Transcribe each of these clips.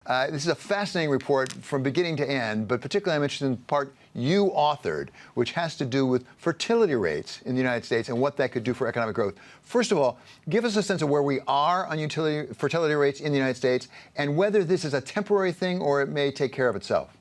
This is a fascinating report from beginning to end, but particularly I'm interested in the part you authored, which has to do with fertility rates in the United States and what that could do for economic growth. First of all, give us a sense of where we are on fertility rates in the United States and whether this is a temporary thing or it may take care of itself.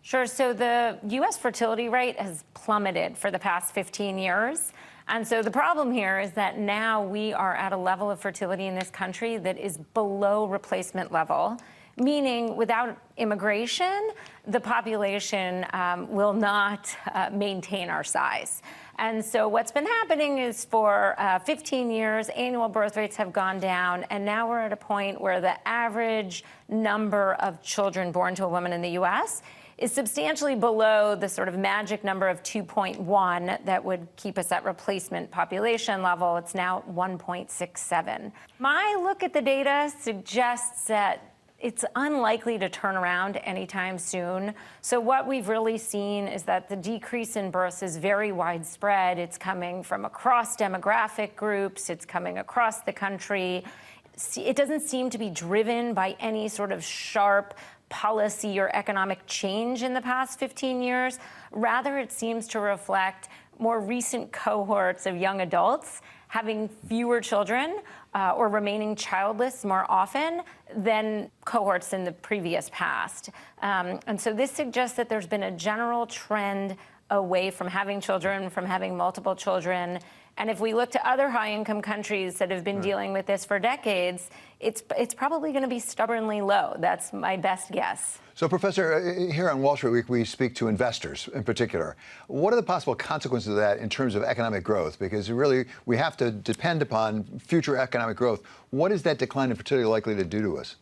Sure. So the U.S. fertility rate has plummeted for the past 15 years. And so the problem here is that now we are at a level of fertility in this country that is below replacement level, meaning without immigration, the population will not maintain our size. And so what's been happening is for 15 years, annual birth rates have gone down, and now we're at a point where the average number of children born to a woman in the U.S. is substantially below the sort of magic number of 2.1 that would keep us at replacement population level. It's now 1.67. My look at the data suggests that it's unlikely to turn around anytime soon. So what we've really seen is that the decrease in births is very widespread. It's coming from across demographic groups. It's coming across the country. It doesn't seem to be driven by any sort of sharp policy or economic change in the past 15 years. Rather, it seems to reflect more recent cohorts of young adults having fewer children or remaining childless more often than cohorts in the previous past. And so this suggests that there's been a general trend away from having children, from having multiple children. And if we look to other high-income countries that have been dealing with this for decades, it's probably going to be stubbornly low. That's my best guess. So, Professor, here on Wall Street Week, we speak to investors in particular. What are the possible consequences of that in terms of economic growth? Because really, we have to depend upon future economic growth. What is that decline in fertility likely to do to us?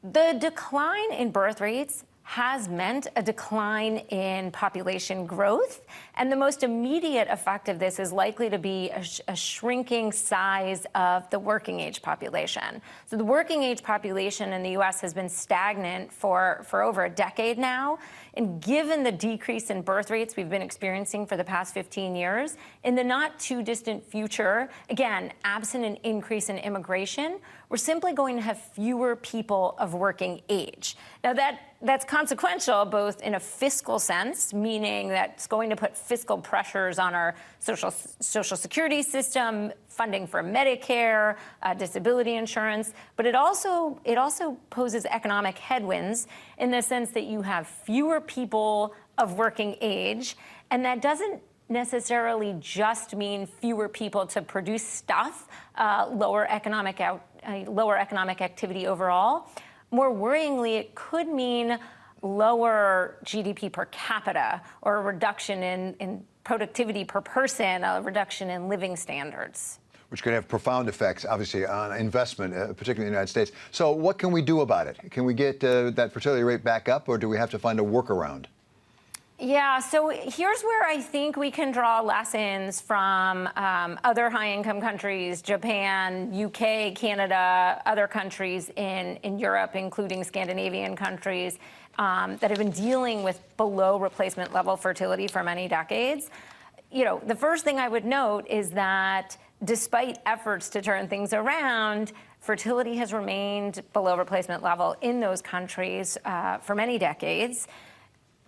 The decline in birth rates has meant a decline in population growth. And the most immediate effect of this is likely to be a shrinking size of the working age population. So the working age population in the U.S. has been stagnant for over a decade now. And given the decrease in birth rates we've been experiencing for the past 15 years, in the not too distant future, again, absent an increase in immigration, we're simply going to have fewer people of working age. Now that's consequential both in a fiscal sense, meaning that it's going to put fiscal pressures on our social security system, funding for Medicare, disability insurance, but it also poses economic headwinds in the sense that you have fewer people of working age, and that doesn't necessarily just mean fewer people to produce stuff, lower economic activity overall. More worryingly, it could mean lower GDP per capita or a reduction in productivity per person, a reduction in living standards. Which could have profound effects, obviously, on investment, particularly in the United States. So what can we do about it? Can we get that fertility rate back up, or do we have to find a workaround? Yeah, so here's where I think we can draw lessons from other high-income countries, Japan, UK, Canada, other countries in Europe, including Scandinavian countries, that have been dealing with below replacement level fertility for many decades. You know, the first thing I would note is that despite efforts to turn things around, fertility has remained below replacement level in those countries for many decades.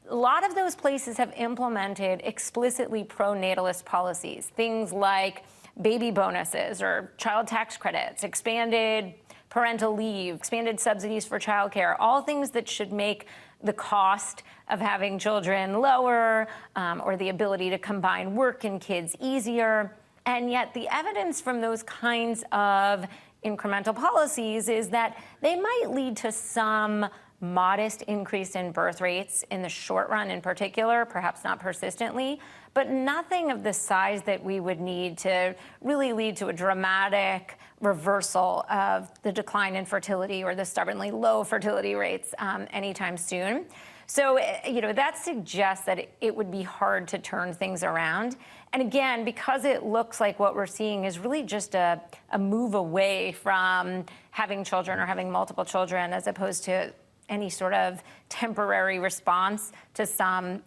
A lot of those places have implemented explicitly pro-natalist policies, things like baby bonuses or child tax credits, expanded parental leave, expanded subsidies for childcare, all things that should make the cost of having children lower or the ability to combine work and kids easier. And yet the evidence from those kinds of incremental policies is that they might lead to some modest increase in birth rates in the short run in particular, perhaps not persistently, but nothing of the size that we would need to really lead to a dramatic reversal of the decline in fertility or the stubbornly low fertility rates anytime soon. So, you know, that suggests that it would be hard to turn things around. And again, because it looks like what we're seeing is really just a move away from having children or having multiple children as opposed to any sort of temporary response to some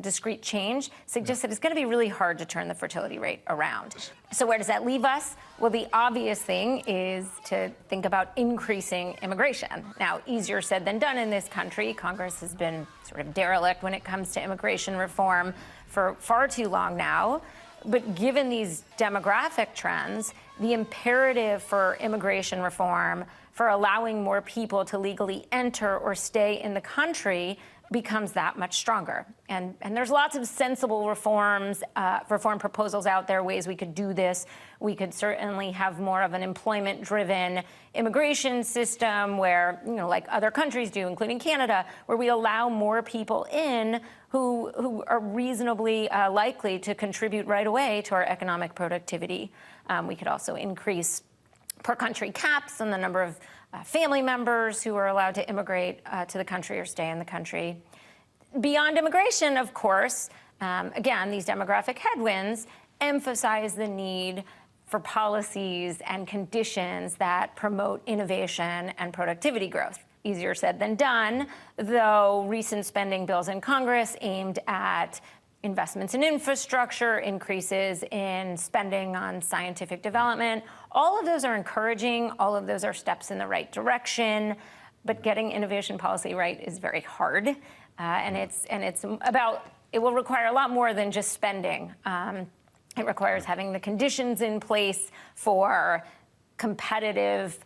discrete change suggests that it's going to be really hard to turn the fertility rate around. So where does that leave us? Well, the obvious thing is to think about increasing immigration. Now, easier said than done in this country. Congress has been sort of derelict when it comes to immigration reform for far too long now. But given these demographic trends, the imperative for immigration reform, for allowing more people to legally enter or stay in the country, becomes that much stronger. And there's lots of sensible reform proposals out there, ways we could do this. We could certainly have more of an employment-driven immigration system where, like other countries do, including Canada, where we allow more people in who are reasonably likely to contribute right away to our economic productivity. We could also increase per-country caps on the number of family members who are allowed to immigrate to the country or stay in the country. Beyond immigration, of course, again, these demographic headwinds emphasize the need for policies and conditions that promote innovation and productivity growth. Easier said than done, though recent spending bills in Congress aimed at investments in infrastructure, increases in spending on scientific development. All of those are encouraging. All of those are steps in the right direction. But getting innovation policy right is very hard. It will require a lot more than just spending. It requires having the conditions in place for competitive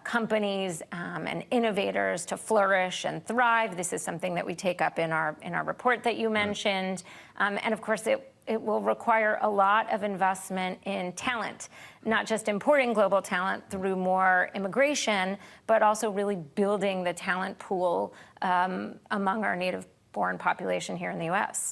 companies and innovators to flourish and thrive. This is something that we take up in our report that you mentioned. And of course, it will require a lot of investment in talent, not just importing global talent through more immigration, but also really building the talent pool among our native born population here in the U.S.